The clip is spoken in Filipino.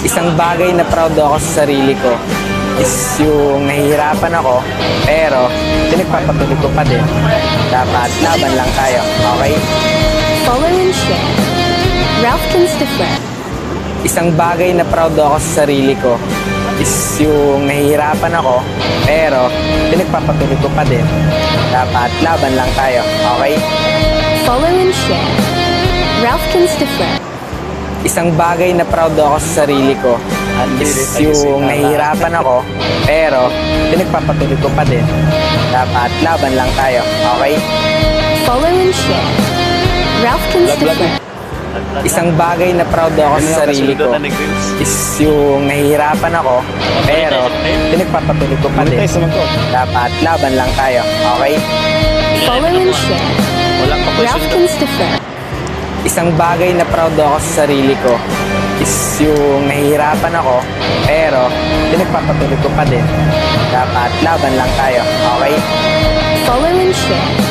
Isang bagay na proud ako sa sarili ko is yung nahihirapan ako, pero pinagpapatuloy ko pa din. Dapat laban lang tayo, okay? Follow and share. Ralph Kinstefred. Isang bagay na proud ako sa sarili ko is yung nahihirapan ako, pero pinagpapatuloy ko pa din. Dapat laban lang tayo, okay? Follow and share. Ralph Kinstefred. Isang bagay na proud ako sa sarili ko is yung nahihirapan ako, pero pinagpapatuloy ko pa din. Dapat laban lang tayo, okay? Follow and share. Ralph Kinstefred. Isang bagay na proud ako sa sarili ko is yung nahihirapan ako, pero pinagpapatuloy ko pa din. Dapat laban lang tayo, okay? Follow and share. Ralph Kinstefred. Isang bagay na proud ako sa sarili ko is yung nahihirapan ako, pero pinagpapatuloy ko pa din. Dapat laban lang tayo, okay? Follow and share.